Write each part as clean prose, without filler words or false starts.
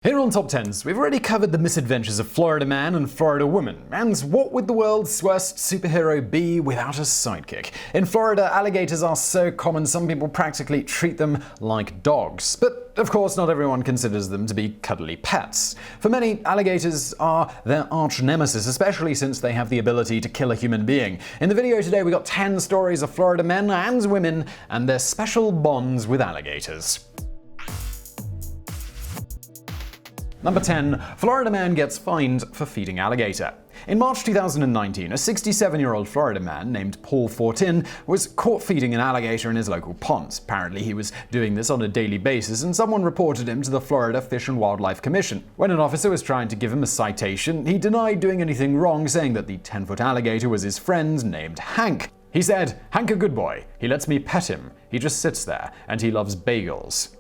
Here on TopTenz, we've already covered the misadventures of Florida man and Florida woman, and what would the world's worst superhero be without a sidekick? In Florida, alligators are so common some people practically treat them like dogs. But of course, not everyone considers them to be cuddly pets. For many, alligators are their arch nemesis, especially since they have the ability to kill a human being. In the video today, we got 10 stories of Florida men and women and their special bonds with alligators. Number 10. Florida man gets fined for feeding alligator. In March 2019, a 67-year-old Florida man named Paul Fortin was caught feeding an alligator in his local pond. Apparently, he was doing this on a daily basis, and someone reported him to the Florida Fish and Wildlife Commission. When an officer was trying to give him a citation, he denied doing anything wrong, saying that the 10-foot alligator was his friend named Hank. He said, "Hank a good boy. He lets me pet him. He just sits there, and he loves bagels."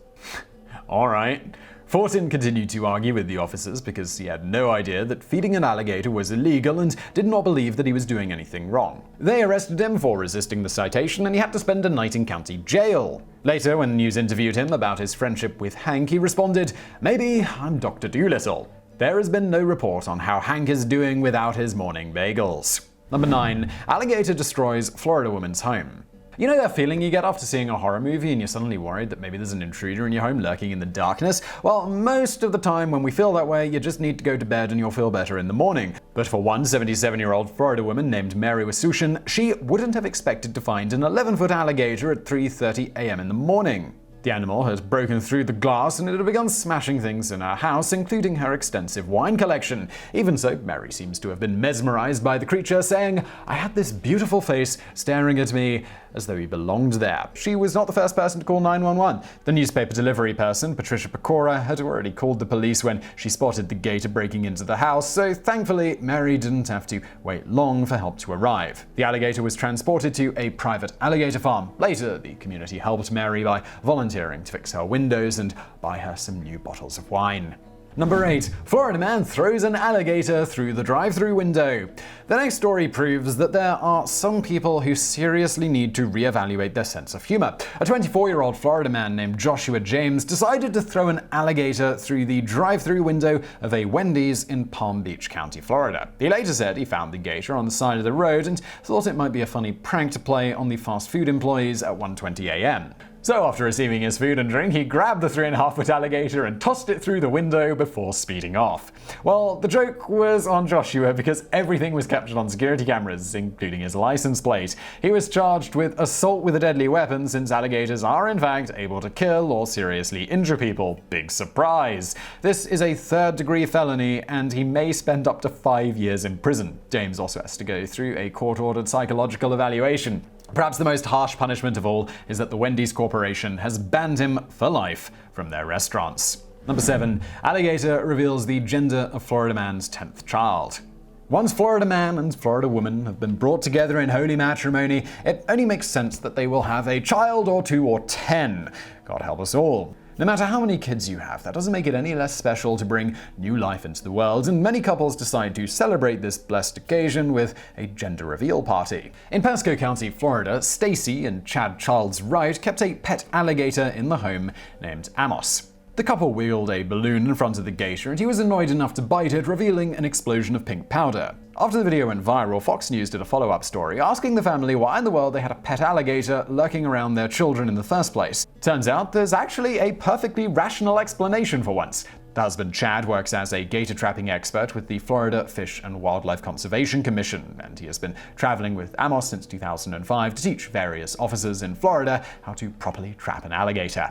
Alright. Fortin continued to argue with the officers because he had no idea that feeding an alligator was illegal and did not believe that he was doing anything wrong. They arrested him for resisting the citation and he had to spend a night in county jail. Later, when the news interviewed him about his friendship with Hank, he responded, "Maybe I'm Dr. Dolittle." There has been no report on how Hank is doing without his morning bagels. Number 9. Alligator destroys Florida woman's home. You know that feeling you get after seeing a horror movie and you're suddenly worried that maybe there's an intruder in your home lurking in the darkness? Well, most of the time when we feel that way, you just need to go to bed and you'll feel better in the morning. But for one 77-year-old Florida woman named Mary Wasushin, she wouldn't have expected to find an 11-foot alligator at 3:30 a.m. in the morning. The animal had broken through the glass and it had begun smashing things in her house, including her extensive wine collection. Even so, Mary seems to have been mesmerized by the creature, saying, "I had this beautiful face staring at me as though he belonged there." She was not the first person to call 911. The newspaper delivery person, Patricia Pecora, had already called the police when she spotted the gator breaking into the house, so thankfully, Mary didn't have to wait long for help to arrive. The alligator was transported to a private alligator farm. Later, the community helped Mary by volunteering to fix her windows and buy her some new bottles of wine. Number 8. Florida man throws an alligator through the drive-through window. The next story proves that there are some people who seriously need to reevaluate their sense of humor. A 24-year-old Florida man named Joshua James decided to throw an alligator through the drive-through window of a Wendy's in Palm Beach County, Florida. He later said he found the gator on the side of the road and thought it might be a funny prank to play on the fast food employees at 1:20 a.m. So after receiving his food and drink, he grabbed the 3.5-foot alligator and tossed it through the window before speeding off. Well, the joke was on Joshua because everything was captured on security cameras, including his license plate. He was charged with assault with a deadly weapon since alligators are in fact able to kill or seriously injure people. Big surprise! This is a third-degree felony and he may spend up to 5 years in prison. James also has to go through a court-ordered psychological evaluation. Perhaps the most harsh punishment of all is that the Wendy's Corporation has banned him for life from their restaurants. Number 7. Alligator reveals the gender of Florida man's 10th child. Once Florida man and Florida woman have been brought together in holy matrimony, it only makes sense that they will have a child or 2 or 10. God help us all. No matter how many kids you have, that doesn't make it any less special to bring new life into the world, and many couples decide to celebrate this blessed occasion with a gender reveal party. In Pasco County, Florida, Stacy and Chad Charles Wright kept a pet alligator in the home named Amos. The couple wheeled a balloon in front of the gator and he was annoyed enough to bite it, revealing an explosion of pink powder. After the video went viral, Fox News did a follow-up story asking the family why in the world they had a pet alligator lurking around their children in the first place. Turns out there's actually a perfectly rational explanation for once. The husband, Chad, works as a gator trapping expert with the Florida Fish and Wildlife Conservation Commission, and he has been traveling with Amos since 2005 to teach various officers in Florida how to properly trap an alligator.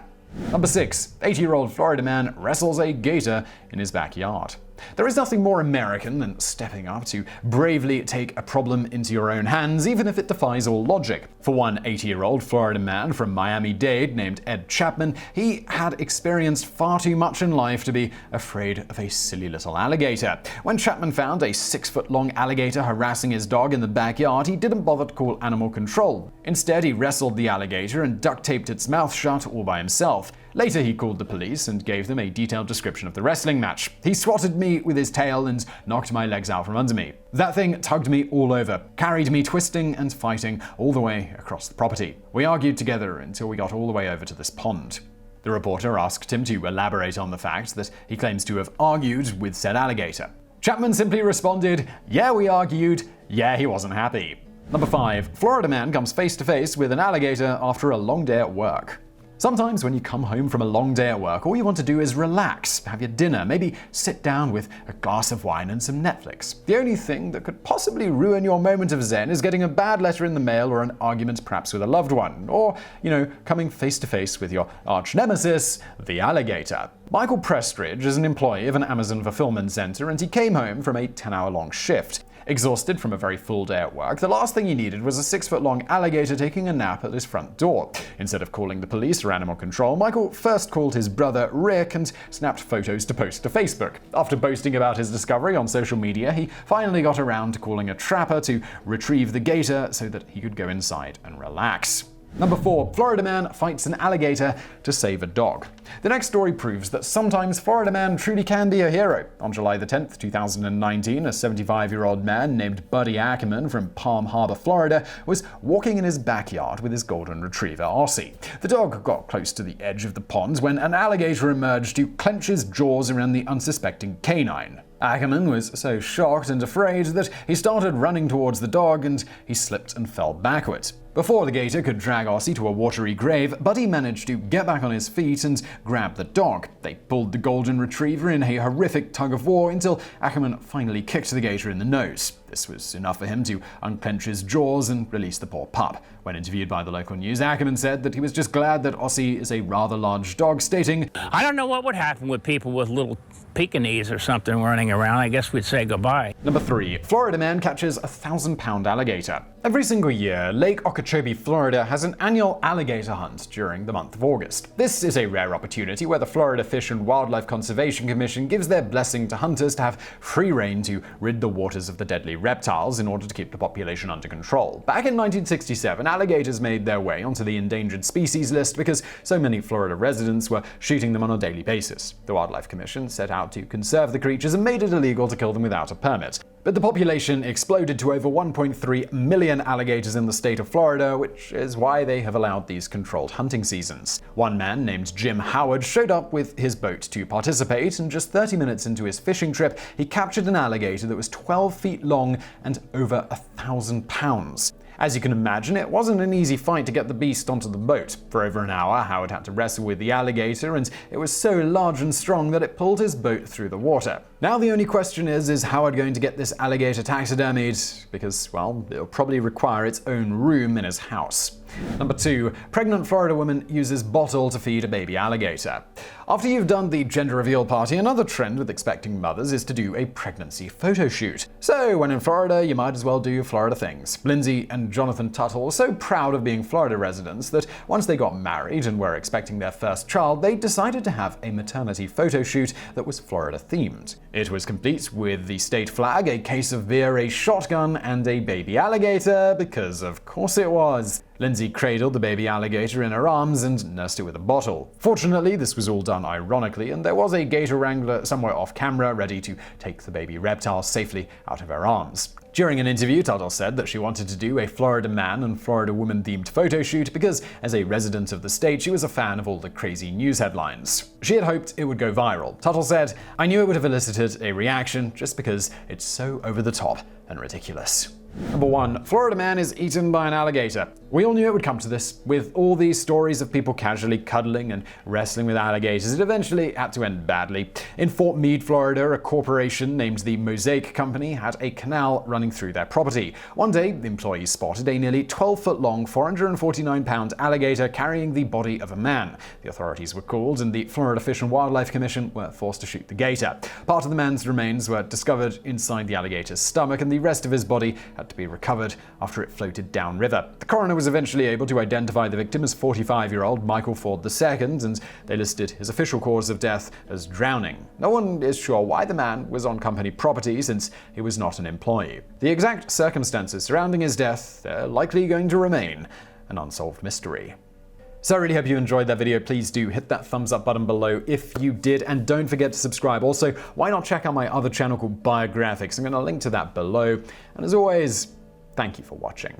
Number 6. 80-year-old Florida man wrestles a gator in his backyard. There is nothing more American than stepping up to bravely take a problem into your own hands, even if it defies all logic. For one 80-year-old Florida man from Miami-Dade named Ed Chapman, he had experienced far too much in life to be afraid of a silly little alligator. When Chapman found a 6-foot-long alligator harassing his dog in the backyard, he didn't bother to call animal control. Instead, he wrestled the alligator and duct-taped its mouth shut all by himself. Later, he called the police and gave them a detailed description of the wrestling match. "He swatted me with his tail and knocked my legs out from under me. That thing tugged me all over, carried me twisting and fighting all the way across the property. We argued together until we got all the way over to this pond." The reporter asked him to elaborate on the fact that he claims to have argued with said alligator. Chapman simply responded, "Yeah, we argued. Yeah, he wasn't happy." Number 5. Florida man comes face to face with an alligator after a long day at work. Sometimes when you come home from a long day at work, all you want to do is relax, have your dinner, maybe sit down with a glass of wine and some Netflix. The only thing that could possibly ruin your moment of zen is getting a bad letter in the mail or an argument perhaps with a loved one, or, coming face to face with your arch nemesis, the alligator. Michael Prestridge is an employee of an Amazon fulfillment center, and he came home from a 10-hour-long shift. Exhausted from a very full day at work, the last thing he needed was a 6-foot-long alligator taking a nap at his front door. Instead of calling the police or animal control, Michael first called his brother Rick and snapped photos to post to Facebook. After boasting about his discovery on social media, he finally got around to calling a trapper to retrieve the gator so that he could go inside and relax. Number 4. Florida man fights an alligator to save a dog. The next story proves that sometimes Florida man truly can be a hero. On July the 10th, 2019, a 75-year-old man named Buddy Ackerman from Palm Harbor, Florida, was walking in his backyard with his golden retriever, Aussie. The dog got close to the edge of the pond when an alligator emerged to clench his jaws around the unsuspecting canine. Ackerman was so shocked and afraid that he started running towards the dog, and he slipped and fell backwards. Before the gator could drag Aussie to a watery grave, Buddy managed to get back on his feet and grab the dog. They pulled the golden retriever in a horrific tug-of-war until Ackerman finally kicked the gator in the nose. This was enough for him to unclench his jaws and release the poor pup. When interviewed by the local news, Ackerman said that he was just glad that Aussie is a rather large dog, stating, "I don't know what would happen with people with little Pekingese or something running around. I guess we'd say goodbye." Number 3. Florida man catches a 1,000-pound alligator. Every single year, Lake Okeechobee, Florida has an annual alligator hunt during the month of August. This is a rare opportunity where the Florida Fish and Wildlife Conservation Commission gives their blessing to hunters to have free rein to rid the waters of the deadly reptiles in order to keep the population under control. Back in 1967, alligators made their way onto the endangered species list because so many Florida residents were shooting them on a daily basis. The Wildlife Commission set out to conserve the creatures and made it illegal to kill them without a permit. But the population exploded to over 1.3 million alligators in the state of Florida, which is why they have allowed these controlled hunting seasons. One man named Jim Howard showed up with his boat to participate, and just 30 minutes into his fishing trip, he captured an alligator that was 12 feet long and over 1,000 pounds. As you can imagine, it wasn't an easy fight to get the beast onto the boat. For over an hour, Howard had to wrestle with the alligator, and it was so large and strong that it pulled his boat through the water. Now the only question is Howard going to get this alligator taxidermied? Because, well, it'll probably require its own room in his house. Number 2. Pregnant Florida woman uses bottle to feed a baby alligator. After you've done the gender reveal party, another trend with expecting mothers is to do a pregnancy photo shoot. So when in Florida, you might as well do Florida things. Lindsay and Jonathan Tuttle were so proud of being Florida residents that once they got married and were expecting their first child, they decided to have a maternity photo shoot that was Florida themed. It was complete with the state flag, a case of beer, a shotgun, and a baby alligator, because of course it was. Lindsay cradled the baby alligator in her arms and nursed it with a bottle. Fortunately, this was all done ironically, and there was a gator wrangler somewhere off camera ready to take the baby reptile safely out of her arms. During an interview, Tuttle said that she wanted to do a Florida man and Florida woman themed photo shoot because, as a resident of the state, she was a fan of all the crazy news headlines. She had hoped it would go viral. Tuttle said, "I knew it would have elicited a reaction just because it's so over the top and ridiculous." Number 1. Florida man is eaten by an alligator. We all knew it would come to this. With all these stories of people casually cuddling and wrestling with alligators, it eventually had to end badly. In Fort Meade, Florida, a corporation named the Mosaic Company had a canal running through their property. One day, the employees spotted a nearly 12-foot-long, 449-pound alligator carrying the body of a man. The authorities were called, and the Florida Fish and Wildlife Commission were forced to shoot the gator. Part of the man's remains were discovered inside the alligator's stomach, and the rest of his body had to be recovered after it floated downriver. The coroner was eventually able to identify the victim as 45-year-old Michael Ford II, and they listed his official cause of death as drowning. No one is sure why the man was on company property, since he was not an employee. The exact circumstances surrounding his death are likely going to remain an unsolved mystery. So I really hope you enjoyed that video. Please do hit that thumbs up button below if you did, and don't forget to subscribe. Also, why not check out my other channel called Biographics? I'm going to link to that below. And as always, thank you for watching.